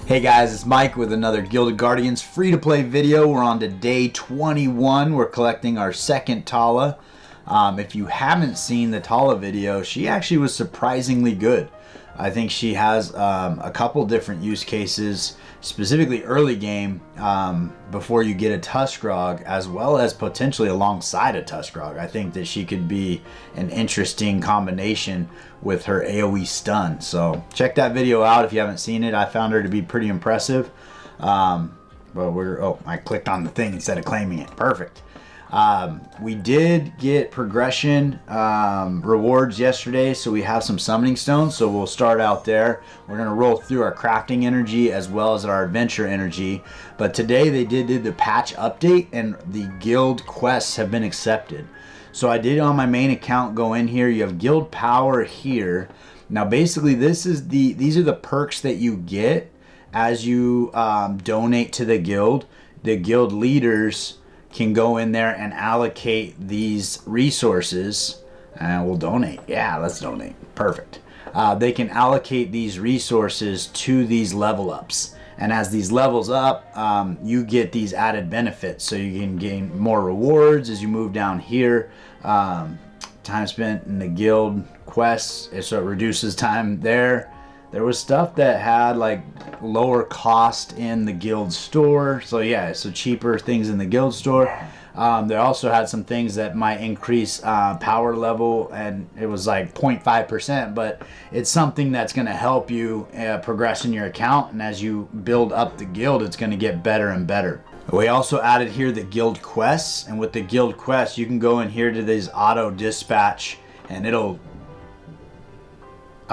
Hey guys, it's Mike with another Gilded Guardians free-to-play video. We're on to day 21. We're collecting our second Tallah. If you haven't seen the Tallah video, she actually was surprisingly good. I think she has a couple different use cases, specifically early game, before you get a Tuskrog, as well as potentially alongside a Tuskrog. I think that she could be an interesting combination with her AoE stun. So check that video out if you haven't seen it. I found her to be pretty impressive. But I clicked on the thing instead of claiming it. Perfect. We did get progression rewards yesterday, so we have some summoning stones, so we'll start out there. We're going to roll through our crafting energy as well as our adventure energy, but today they did the patch update and the guild quests have been accepted. So I did on my main account go in here. You have guild power here. Now basically these are the perks that you get as you donate to the guild. The guild leaders can go in there and allocate these resources, and we'll donate. Yeah, let's donate. Perfect. They can allocate these resources to these level ups, and as these levels up, you get these added benefits. So you can gain more rewards as you move down here. Time spent in the guild quests, so it reduces time there. There was stuff that had like lower cost in the guild store. So yeah, so cheaper things in the guild store. They also had some things that might increase power level, and it was like 0.5%, but it's something that's going to help you progress in your account. And as you build up the guild, it's going to get better and better. We also added here the guild quests, and with the guild quests, you can go in here to these auto dispatch, and it'll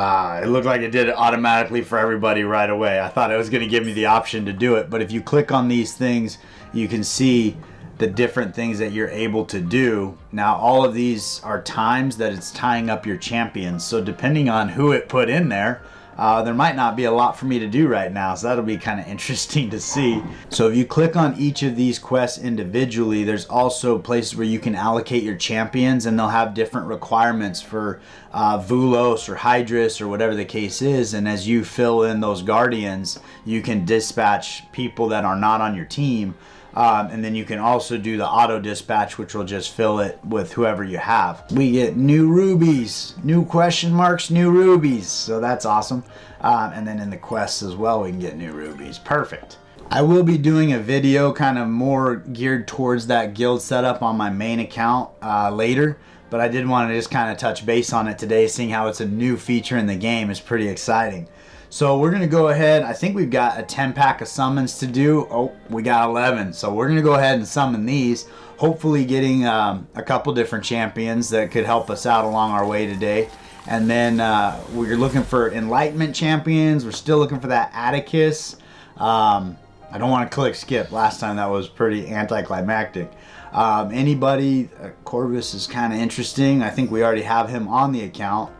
it looked like it did it automatically for everybody right away. I thought it was going to give me the option to do it, but if you click on these things, you can see the different things that you're able to do. Now all of these are times that it's tying up your champions, so depending on who it put in there, there might not be a lot for me to do right now, so that'll be kind of interesting to see. So if you click on each of these quests individually, there's also places where you can allocate your champions, and they'll have different requirements for Vulos or Hydrus or whatever the case is, and as you fill in those guardians, you can dispatch people that are not on your team. And then you can also do the auto dispatch, which will just fill it with whoever you have. We get new rubies, new question marks, new rubies. So that's awesome. And then in the quests as well, we can get new rubies. Perfect. I will be doing a video kind of more geared towards that guild setup on my main account later. But I did want to just kind of touch base on it today, seeing how it's a new feature in the game. Is pretty exciting. So we're going to go ahead. I think we've got a 10-pack of summons to do. Oh, we got 11. So we're going to go ahead and summon these. Hopefully getting a couple different champions that could help us out along our way today. And then we're looking for Enlightenment champions. We're still looking for that Atticus. I don't want to click skip. Last time that was pretty anticlimactic. Anybody, Corvus is kind of interesting. I think we already have him on the account.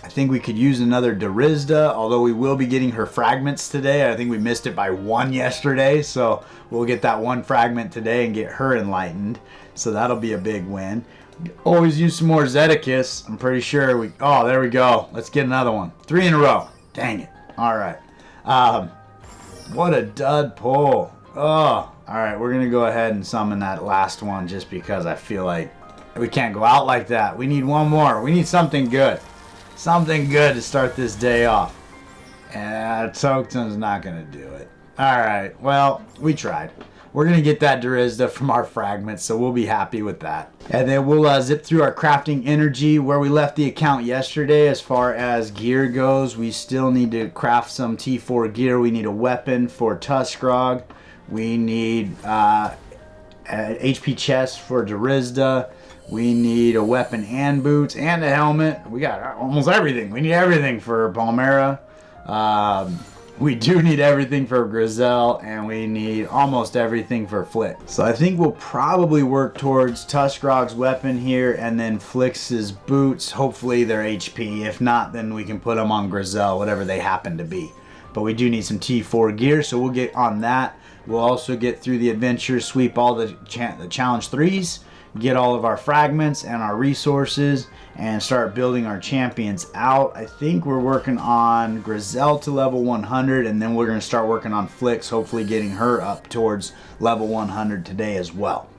I think we could use another Derisda, although we will be getting her fragments today. I think we missed it by one yesterday, so we'll get that one fragment today and get her enlightened. So that'll be a big win. Always use some more Zedicus. I'm pretty sure we... Oh, there we go. Let's get another one. 3 in a row. Dang it. All right. What a dud pull. Oh, all right. We're going to go ahead and summon that last one just because I feel like we can't go out like that. We need one more. We need something good. Something good to start this day off. And Token's not going to do it. Alright, well, we tried. We're going to get that Derisda from our fragments, so we'll be happy with that. And then we'll zip through our crafting energy where we left the account yesterday. As far as gear goes, we still need to craft some T4 gear. We need a weapon for Tuskrog. We need HP chest for Derisda. We need a weapon and boots and a helmet. We got almost everything. We need everything for Palmera. We do need everything for Grizel, and we need almost everything for Flick. So I think we'll probably work towards Tuskrog's weapon here, and then Flick's boots. Hopefully they're HP. If not, then we can put them on Grizel, whatever they happen to be. But we do need some T4 gear, so we'll get on that. We'll also get through the adventure, sweep all the challenge 3s, get all of our fragments and our resources and start building our champions out. I think we're working on Griselle to level 100, and then we're going to start working on Flix, hopefully getting her up towards level 100 today as well.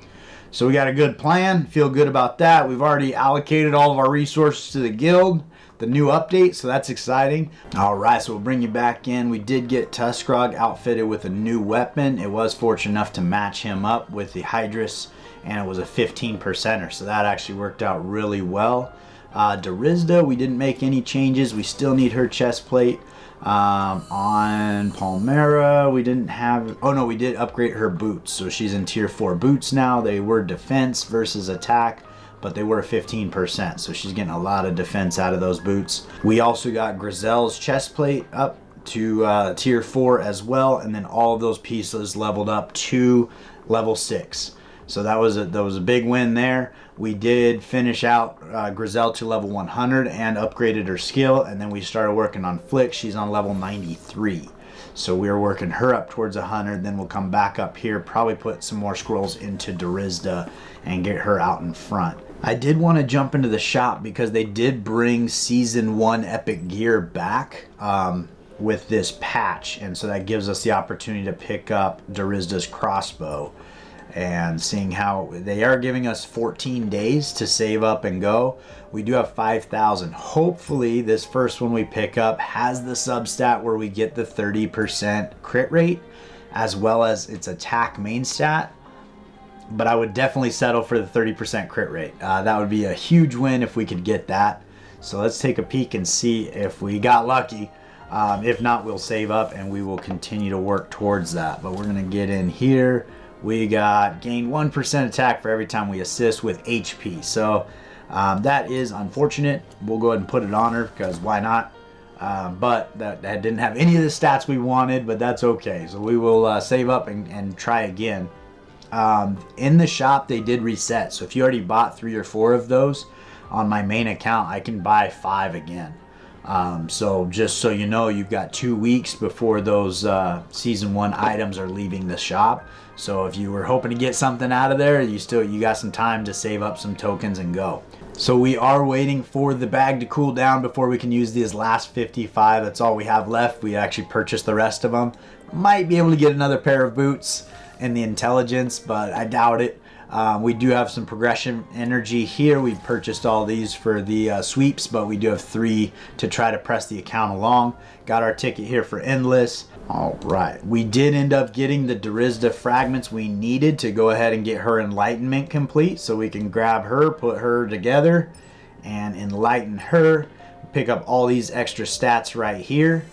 So we got a good plan, feel good about that. We've already allocated all of our resources to the guild, the new update, so that's exciting. All right, so we'll bring you back in. We did get Tuskrog outfitted with a new weapon. It was fortunate enough to match him up with the Hydrus, and it was a 15%er, so that actually worked out really well. Derisda, we didn't make any changes. We still need her chest plate. On Palmera, we didn't have, oh no, we did upgrade her boots, so she's in tier 4 boots now. They were defense versus attack, but they were 15%, so she's getting a lot of defense out of those boots. We also got Griselle's chest plate up to tier 4 as well, and then all of those pieces leveled up to level 6. So that was a big win there. We did finish out Griselle to level 100 and upgraded her skill, and then we started working on Flick. She's on level 93. So we were working her up towards 100, then we'll come back up here, probably put some more scrolls into Derisda and get her out in front. I did want to jump into the shop because they did bring Season 1 Epic Gear back with this patch, and so that gives us the opportunity to pick up Derisda's crossbow. And seeing how they are giving us 14 days to save up and go, we do have 5,000. Hopefully this first one we pick up has the substat where we get the 30% crit rate as well as its attack main stat, but I would definitely settle for the 30% crit rate. That would be a huge win if we could get that. So let's take a peek and see if we got lucky. If not, we'll save up and we will continue to work towards that. But we're gonna get in here. We got gain 1% attack for every time we assist with HP. So that is unfortunate. We'll go ahead and put it on her because why not? But that didn't have any of the stats we wanted, but that's okay. So we will save up and try again. In the shop, they did reset. So if you already bought 3 or 4 of those on my main account, I can buy 5 again. So just so you know, you've got 2 weeks before those Season 1 items are leaving the shop. So if you were hoping to get something out of there, you got some time to save up some tokens and go. So we are waiting for the bag to cool down before we can use these last 55. That's all we have left. We actually purchased the rest of them. Might be able to get another pair of boots in the intelligence, but I doubt it. We do have some progression energy here. We purchased all these for the sweeps, but we do have 3 to try to press the account along. Got our ticket here for Endless. All right, we did end up getting the Derisda fragments we needed to go ahead and get her enlightenment complete, so we can grab her, put her together, and enlighten her. Pick up all these extra stats right here.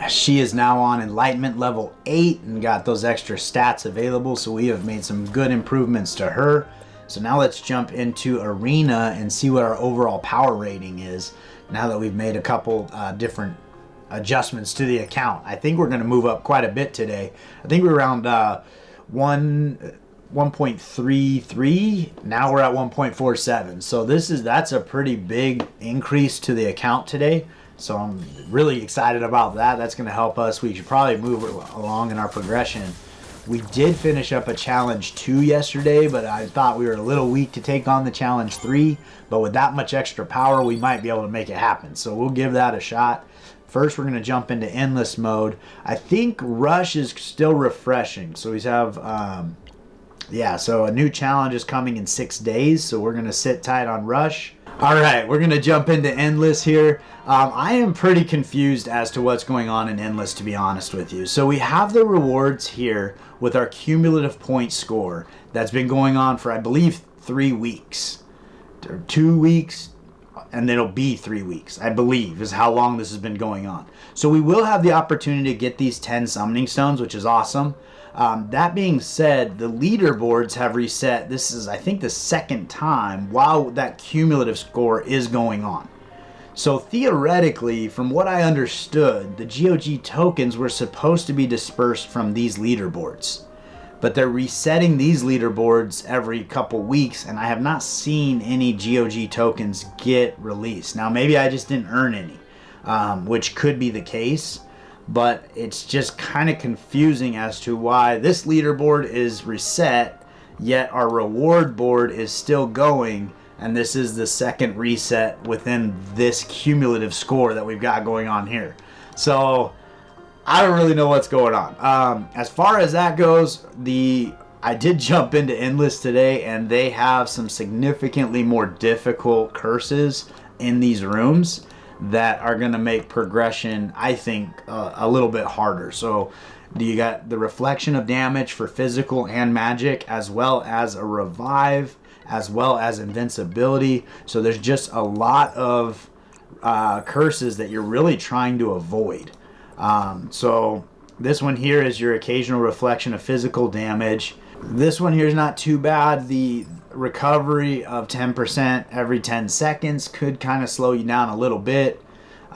She is now on enlightenment level 8 and got those extra stats available, so we have made some good improvements to her. So now let's jump into arena and see what our overall power rating is now that we've made a couple different adjustments to the account. I think we're going to move up quite a bit today. I think we're around 1.33. Now we're at 1.47. So that's a pretty big increase to the account today. So I'm really excited about that. That's going to help us. We should probably move along in our progression. We did finish up a challenge 2 yesterday, but I thought we were a little weak to take on the challenge 3. But with that much extra power, we might be able to make it happen. So we'll give that a shot. First, we're going to jump into endless mode. I think Rush is still refreshing. So we have, so a new challenge is coming in 6 days. So we're going to sit tight on Rush. All right, we're going to jump into Endless here. I am pretty confused as to what's going on in Endless, to be honest with you. So we have the rewards here with our cumulative point score that's been going on for, I believe, 3 weeks. Or 2 weeks, and then it'll be 3 weeks, I believe, is how long this has been going on. So we will have the opportunity to get these 10 summoning stones, which is awesome. That being said, the leaderboards have reset. This is, I think, the 2nd time while that cumulative score is going on. So theoretically, from what I understood, the GOG tokens were supposed to be dispersed from these leaderboards. But they're resetting these leaderboards every couple weeks, and I have not seen any GOG tokens get released. Now, maybe I just didn't earn any, which could be the case. But it's just kind of confusing as to why this leaderboard is reset yet our reward board is still going, and this is the second reset within this cumulative score that we've got going on here. So I don't really know what's going on. As far as that goes, I did jump into Endless today, and they have some significantly more difficult curses in these rooms that are going to make progression, I think, a little bit harder. So you got the reflection of damage for physical and magic, as well as a revive, as well as invincibility. So there's just a lot of curses that you're really trying to avoid. So this one here is your occasional reflection of physical damage. This one here is not too bad. The recovery of 10% every 10 seconds could kind of slow you down a little bit.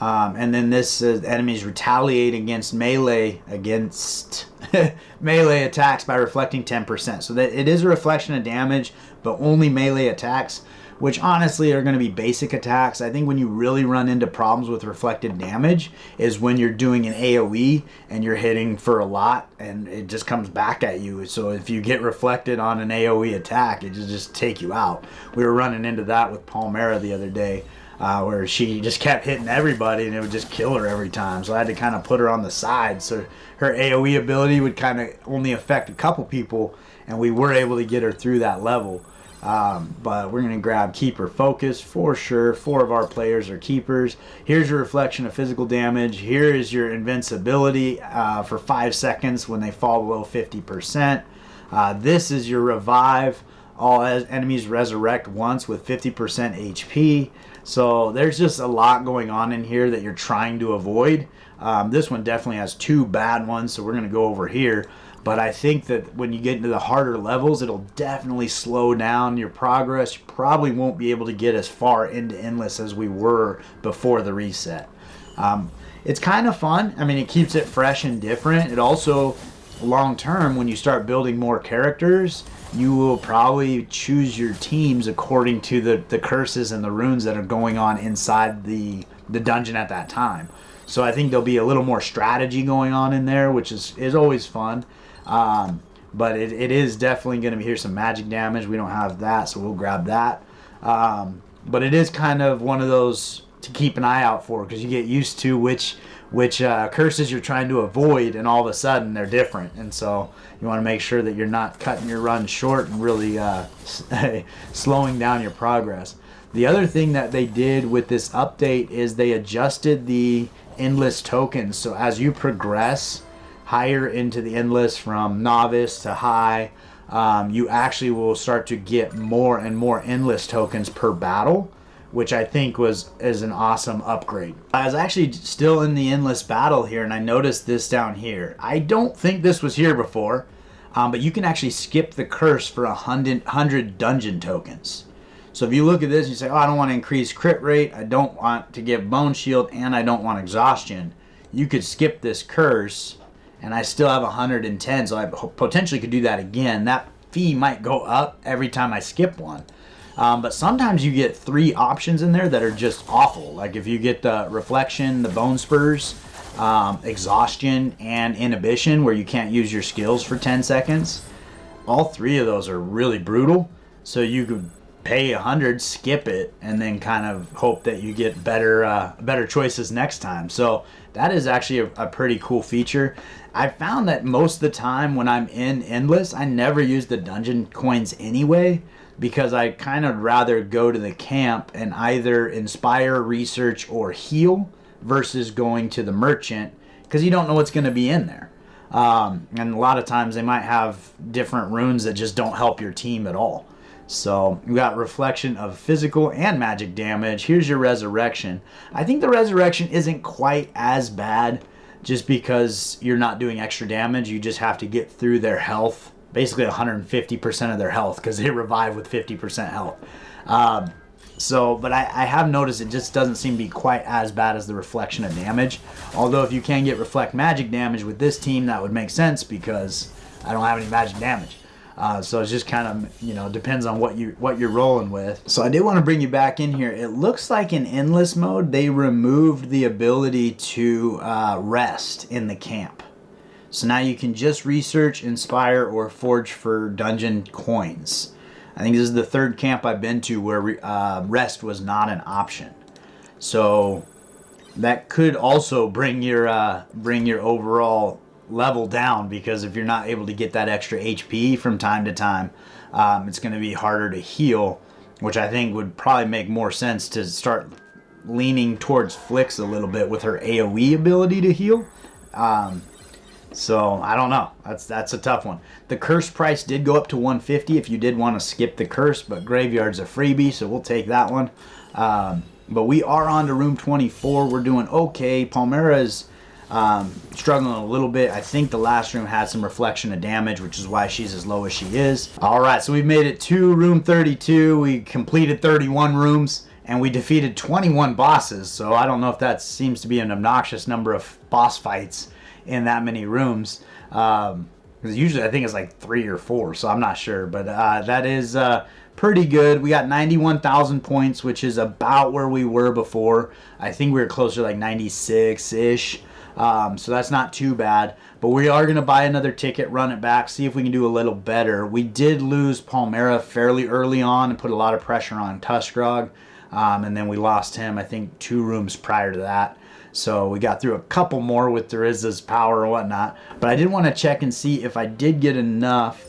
And then this enemies retaliate against melee melee attacks by reflecting 10%. So that it is a reflection of damage, but only melee attacks, which honestly are going to be basic attacks. I think when you really run into problems with reflected damage is when you're doing an AoE and you're hitting for a lot and it just comes back at you. So if you get reflected on an AoE attack, it just take you out. We were running into that with Palmera the other day, where she just kept hitting everybody and it would just kill her every time. So I had to kind of put her on the side. So her AoE ability would kind of only affect a couple people, and we were able to get her through that level. But we're going to grab Keeper Focus for sure. 4 of our players are Keepers. Here's your reflection of physical damage. Here is your invincibility for 5 seconds when they fall below 50%. This is your Revive. All enemies resurrect once with 50% HP. So there's just a lot going on in here that you're trying to avoid. This one definitely has 2 bad ones, so we're going to go over here. But I think that when you get into the harder levels, it'll definitely slow down your progress. You probably won't be able to get as far into Endless as we were before the reset. It's kind of fun. I mean, it keeps it fresh and different. It also, long term, when you start building more characters, you will probably choose your teams according to the curses and the runes that are going on inside the dungeon at that time. So I think there'll be a little more strategy going on in there, which is always fun. But it is definitely going to be, here's some magic damage. We don't have that, so we'll grab that. But it is kind of one of those to keep an eye out for, because you get used to which curses you're trying to avoid, and all of a sudden they're different. And so you want to make sure that you're not cutting your run short and really slowing down your progress. The other thing that they did with this update is they adjusted the Endless tokens. So as you progress higher into the Endless from novice to high, you actually will start to get more and more Endless tokens per battle, which I think is an awesome upgrade. I was actually still in the Endless battle here, and I noticed this down here. I don't think this was here before, but you can actually skip the curse for 100 dungeon tokens. So if you look at this, you say, oh, I don't want to increase crit rate, I don't want to give bone shield, and I don't want exhaustion. You could skip this curse, and I still have 110, so I potentially could do that again. That fee might go up every time I skip one. But sometimes you get 3 options in there that are just awful. Like if you get the reflection, the bone spurs, exhaustion, and inhibition, where you can't use your skills for 10 seconds. All 3 of those are really brutal. So you could pay 100, skip it, and then kind of hope that you get better choices next time. So that is actually a pretty cool feature. I found that most of the time when I'm in Endless, I never use the dungeon coins anyway, because I kind of rather go to the camp and either inspire, research, or heal versus going to the merchant, because you don't know what's going to be in there. And a lot of times they might have different runes that just don't help your team at all. So we got reflection of physical and magic damage. Here's your resurrection. I think the resurrection isn't quite as bad, just because you're not doing extra damage. You just have to get through their health, basically 150% of their health, because they revive with 50% health. But I have noticed it just doesn't seem to be quite as bad as the reflection of damage. Although if you can get reflect magic damage with this team, that would make sense, because I don't have any magic damage. So it's just kind of, depends on what you're rolling with. So I did want to bring you back in here. It looks like in Endless mode, they removed the ability to rest in the camp. So now you can just research, inspire, or forge for dungeon coins. I think this is the third camp I've been to where rest was not an option. So that could also bring your overall level down, because if you're not able to get that extra HP from time to time, it's going to be harder to heal, which I think would probably make more sense to start leaning towards Flix a little bit with her AoE ability to heal. So I don't know. That's a tough one. The curse price did go up to 150 if you did want to skip the curse, but Graveyard's a freebie, so we'll take that one. But we are on to room 24. We're doing okay. Palmera is struggling a little bit. I think the last room had some reflection of damage, which is why she's as low as she is. All right, so we've made it to room 32. We completed 31 rooms, and we defeated 21 bosses. So I don't know if that seems to be an obnoxious number of boss fights in that many rooms. Because usually I think it's like 3 or 4, so I'm not sure. But that is pretty good. We got 91,000 points, which is about where we were before. I think we were closer to like 96-ish. So that's not too bad. But we are going to buy another ticket, run it back, see if we can do a little better. We did lose Palmera fairly early on and put a lot of pressure on Tuskrog. And then we lost him, I think, 2 rooms prior to that. So we got through a couple more with Derisda's power and whatnot. But I did want to check and see if I did get enough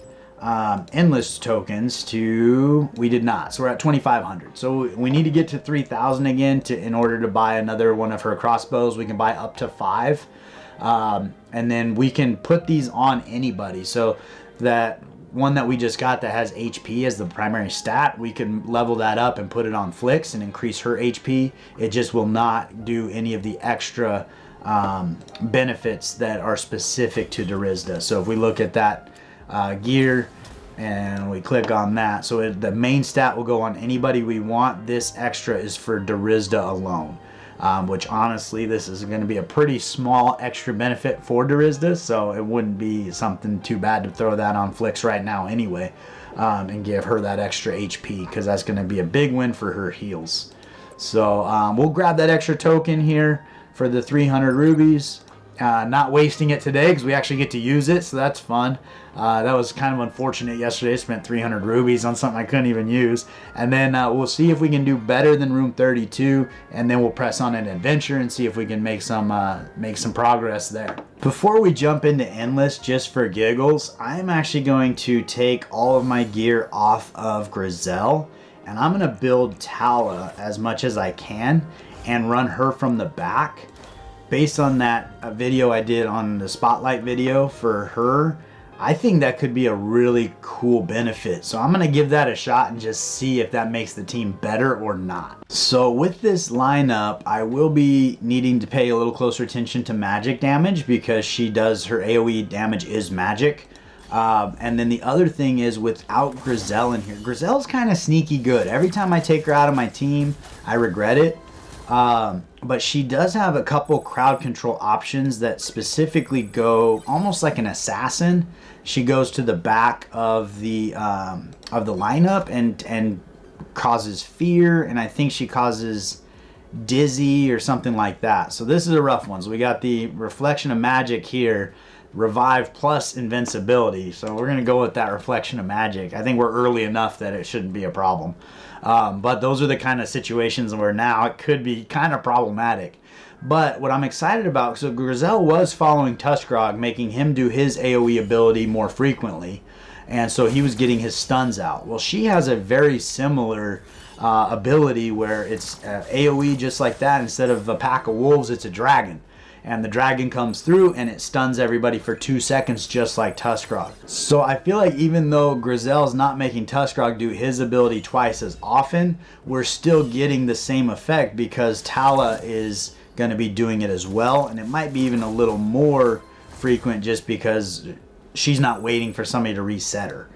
endless tokens to... We did not. So we're at 2,500. So we need to get to 3,000 again in order to buy another one of her crossbows. We can buy up to 5. And then we can put these on anybody. So that one that we just got that has HP as the primary stat, we can level that up and put it on Flix and increase her HP. It just will not do any of the extra benefits that are specific to Derisda. So if we look at that gear and we click on that, so the main stat will go on anybody we want. This extra is for Derisda alone. Which honestly, this is going to be a pretty small extra benefit for Derisda, so it wouldn't be something too bad to throw that on Flix right now anyway, and give her that extra HP, because that's going to be a big win for her heals. So we'll grab that extra token here for the 300 rubies. Not wasting it today because we actually get to use it, so that's fun. That was kind of unfortunate yesterday. I spent 300 rubies on something I couldn't even use. And then we'll see if we can do better than room 32, and then we'll press on an adventure and see if we can make some progress there. Before we jump into Endless, just for giggles, I'm actually going to take all of my gear off of Grizel, and I'm going to build Tallah as much as I can and run her from the back. Based on that video I did on the spotlight video for her, I think that could be a really cool benefit. So I'm going to give that a shot and just see if that makes the team better or not. So with this lineup, I will be needing to pay a little closer attention to magic damage, because she does, her AoE damage is magic. And then the other thing is, without Grizel in here, Grizel's kind of sneaky good. Every time I take her out of my team, I regret it. But she does have a couple crowd control options that specifically go almost like an assassin. She goes to the back of the lineup and causes fear, and I think she causes dizzy or something like that. So this is a rough one. So we got the reflection of magic here, revive plus invincibility. So we're gonna go with that reflection of magic. I think we're early enough that it shouldn't be a problem. But those are the kind of situations where now it could be kind of problematic. But what I'm excited about, so Grizel was following Tuskrog, making him do his AoE ability more frequently, and so he was getting his stuns out. Well, she has a very similar ability where it's AoE just like that. Instead of a pack of wolves, it's a dragon. And the dragon comes through and it stuns everybody for 2 seconds, just like Tuskrog. So I feel like even though Grizel's not making Tuskrog do his ability twice as often, we're still getting the same effect because Tallah is going to be doing it as well. And it might be even a little more frequent just because she's not waiting for somebody to reset her.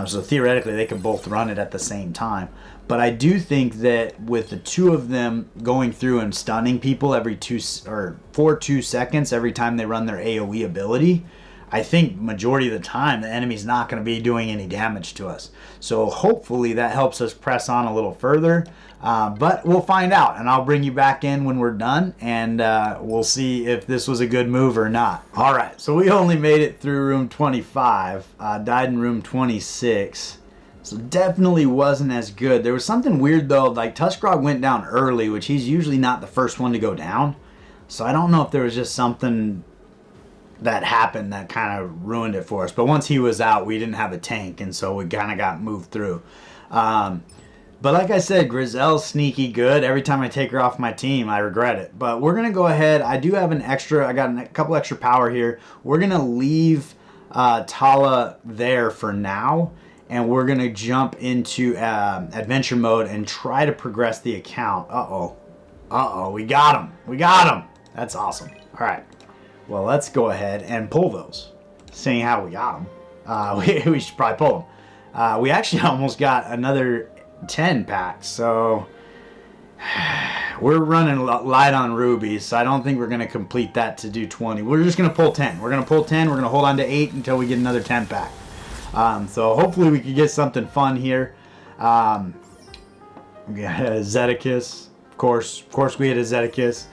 So theoretically, they could both run it at the same time. But I do think that with the two of them going through and stunning people every 2 seconds every time they run their AoE ability, I think majority of the time the enemy's not going to be doing any damage to us. So hopefully that helps us press on a little further. But we'll find out, and I'll bring you back in when we're done, and we'll see if this was a good move or not. All right, so we only made it through room 25, died in room 26. So definitely wasn't as good. There was something weird though, like Tuskrog went down early, which he's usually not the first one to go down. So I don't know if there was just something that happened that kind of ruined it for us. But once he was out, we didn't have a tank, and so we kind of got moved through. But like I said, Grizel's sneaky good. Every time I take her off my team, I regret it. But we're going to go ahead. I do have I got a couple extra power here. We're going to leave Tallah there for now. And we're going to jump into adventure mode and try to progress the account. Uh-oh. We got him. That's awesome. All right. Well, let's go ahead and pull those. Seeing how we got them. We should probably pull them. We actually almost got another 10 packs. So we're running light on rubies. So I don't think we're going to complete that to do 20. We're just going to pull 10. We're going to pull 10. We're going to hold on to 8 until we get another 10 pack. So hopefully we can get something fun here. We got a Zedicus. Of course we had a Zedicus.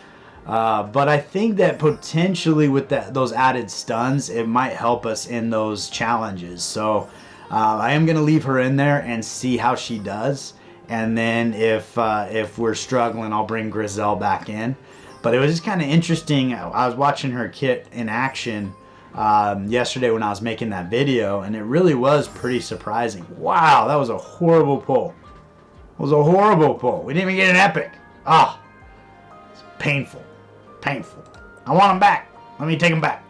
But I think that potentially with those added stuns, it might help us in those challenges. So I am going to leave her in there and see how she does. And then if we're struggling, I'll bring Grizel back in. But it was just kind of interesting. I was watching her kit in action yesterday when I was making that video, and it really was pretty surprising. Wow, that was a horrible pull. We didn't even get an epic. It's painful. I want them back. Let me take them back.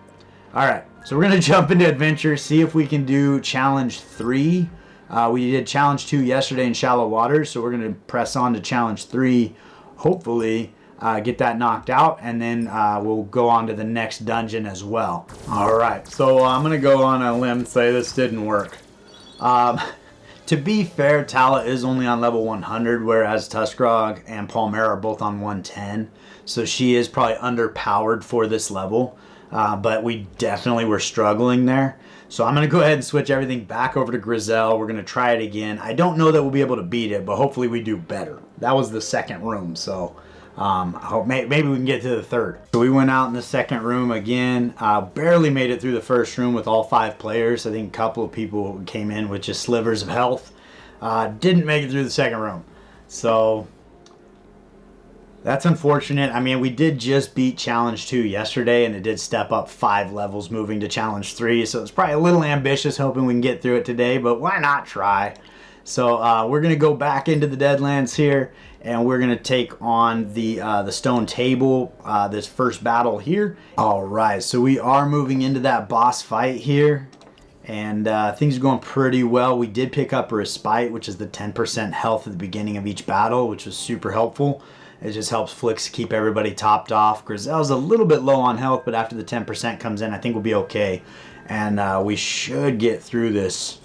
All right, so we're gonna jump into adventure, see if we can do challenge 3. We did challenge 2 yesterday in shallow waters, so we're gonna press on to challenge 3. Hopefully get that knocked out, and then we'll go on to the next dungeon as well. Alright, so I'm going to go on a limb and say this didn't work. To be fair, Tallah is only on level 100, whereas Tuskrog and Palmera are both on 110. So she is probably underpowered for this level, but we definitely were struggling there. So I'm going to go ahead and switch everything back over to Grizel. We're going to try it again. I don't know that we'll be able to beat it, but hopefully we do better. That was the second room, so I hope maybe we can get to the third. So we went out in the second room again. Barely made it through the first room with all 5 players. I think a couple of people came in with just slivers of health. Didn't make it through the second room. So that's unfortunate. I mean, we did just beat Challenge 2 yesterday, and it did step up 5 levels moving to Challenge 3. So it's probably a little ambitious hoping we can get through it today, but why not try? So we're going to go back into the Deadlands here, and we're going to take on the stone table, this first battle here. All right, so we are moving into that boss fight here, and things are going pretty well. We did pick up a respite, which is the 10% health at the beginning of each battle, which was super helpful. It just helps Flix keep everybody topped off. Grizel's a little bit low on health, but after the 10% comes in, I think we'll be okay. And we should get through this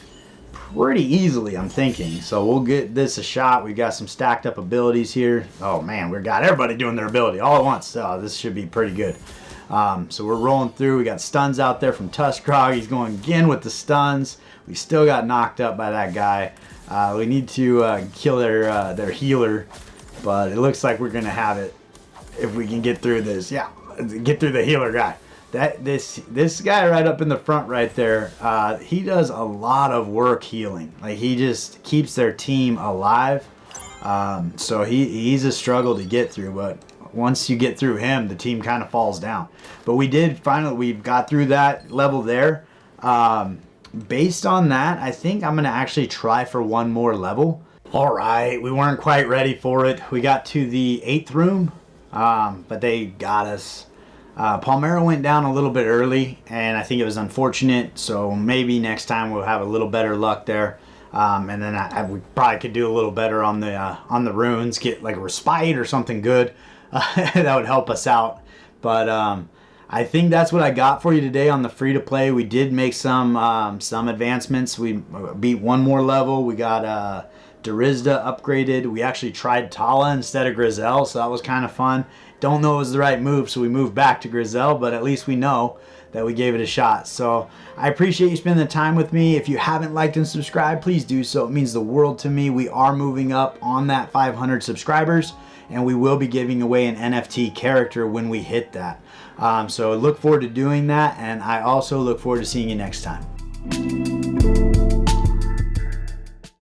pretty easily, I'm thinking. So we'll get this a shot. We've got some stacked up abilities here. Oh man, we've got everybody doing their ability all at once. So this should be pretty good. So we're rolling through. We got stuns out there from Tuskrog. He's going again with the stuns. We still got knocked up by that guy. We need to kill their healer, but it looks like we're gonna have it if we can get through this. Yeah, get through the healer guy. This guy right up in the front right there, he does a lot of work healing. Like, he just keeps their team alive. So he's a struggle to get through, but once you get through him, the team kind of falls down. But we got through that level there. Based on that, I think I'm going to actually try for one more level. All right, we weren't quite ready for it. We got to the 8th room, but they got us. Palmera went down a little bit early, and I think it was unfortunate, so maybe next time we'll have a little better luck there. And then we probably could do a little better on the runes, get like a respite or something good. That would help us out. But I think that's what I got for you today on the free-to-play. We did make some advancements. We beat one more level. We got Derisda upgraded. We actually tried Tallah instead of Grizel, so that was kind of fun. Don't know it was the right move, so we moved back to Grizel, but at least we know that we gave it a shot. So I appreciate you spending the time with me. If you haven't liked and subscribed, please do so. It means the world to me. We are moving up on that 500 subscribers, and we will be giving away an NFT character when we hit that. So look forward to doing that, and I also look forward to seeing you next time.